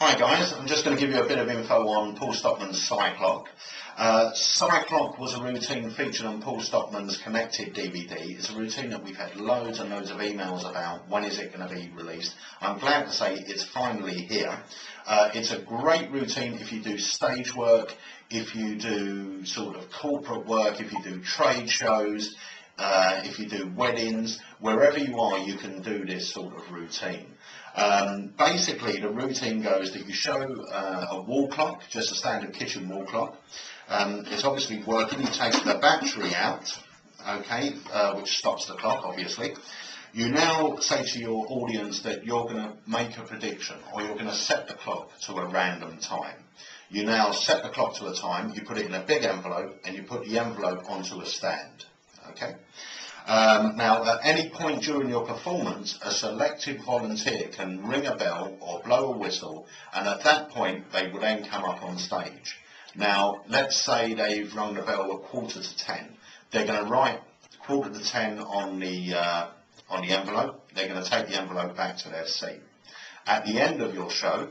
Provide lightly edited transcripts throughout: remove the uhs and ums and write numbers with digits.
Hi guys, I'm just going to give you a bit of info on Paul Stockman's Psyclock. Psyclock was a routine featured on Paul Stockman's Connected DVD. It's a routine that we've had loads and loads of emails about. When is it going to be released? I'm glad to say it's finally here. It's a great routine if you do stage work, if you do sort of corporate work, if you do trade shows, if you do weddings, wherever you are, you can do this sort of routine. Basically, the routine goes that you show a wall clock, just a standard kitchen wall clock. It's obviously working. You take the battery out, okay, which stops the clock, obviously. You now say to your audience that you're going to make a prediction, or you're going to set the clock to a random time. You now set the clock to a time, you put it in a big envelope, and you put the envelope onto a stand, okay? Now, at any point during your performance, a selected volunteer can ring a bell or blow a whistle, and at that point, they will then come up on stage. Now, let's say they've rung the bell at 9:45. They're going to write 9:45 on the envelope. They're going to take the envelope back to their seat. At the end of your show,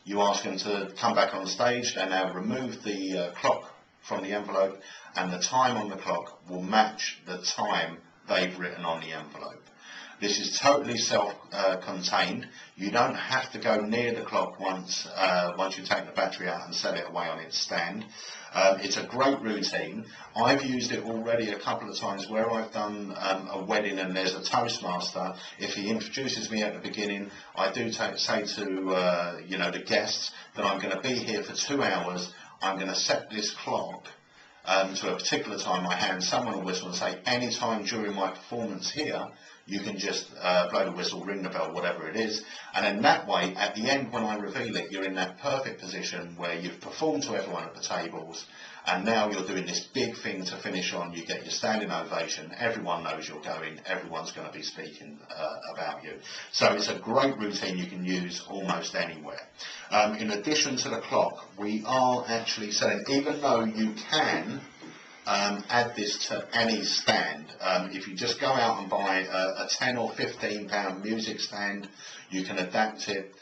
you ask them to come back on stage. They now remove the clock from the envelope, and the time on the clock will match the time they've written on the envelope. This is totally self-contained. You don't have to go near the clock once you take the battery out and set it away on its stand. It's a great routine. I've used it already a couple of times where I've done a wedding and there's a toastmaster. If he introduces me at the beginning, I do say to the guests that I'm going to be here for 2 hours. I'm going to set this clock to a particular time. I hand someone a whistle and say, any time during my performance here, you can just blow the whistle, ring the bell, whatever it is. And in that way, at the end, when I reveal it, you're in that perfect position where you've performed to everyone at the tables, and now you're doing this big thing to finish on. You get your standing ovation. Everyone knows you're going. Everyone's going to be speaking about you. So it's a great routine you can use almost anywhere. In addition to the clock, we are actually selling, even though you can add this to any stand. If you just go out and buy a £10 or £15 music stand, you can adapt it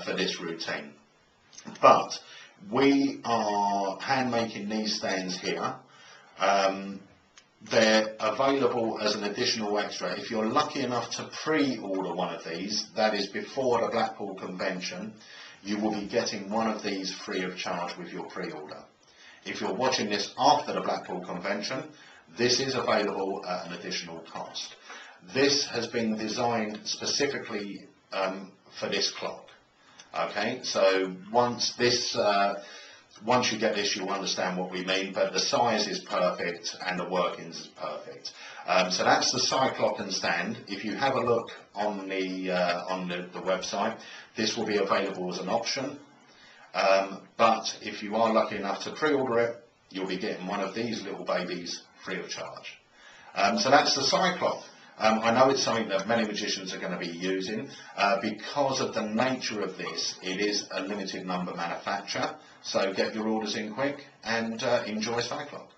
for this routine. But we are hand making these stands here. They're available as an additional extra. If you're lucky enough to pre-order one of these, that is before the Blackpool convention, you will be getting one of these free of charge with your pre-order. If you're watching this after the Blackpool convention, this is available at an additional cost. This has been designed specifically for this clock. Okay, so once you get this, you'll understand what we mean, but the size is perfect and the workings is perfect. So that's the Psyclock and stand. If you have a look on the website, this will be available as an option. But if you are lucky enough to pre-order it, you'll be getting one of these little babies free of charge. So that's the Psyclock. I know it's something that many magicians are going to be using. Because of the nature of this, it is a limited number manufacture. So get your orders in quick and enjoy Psyclock.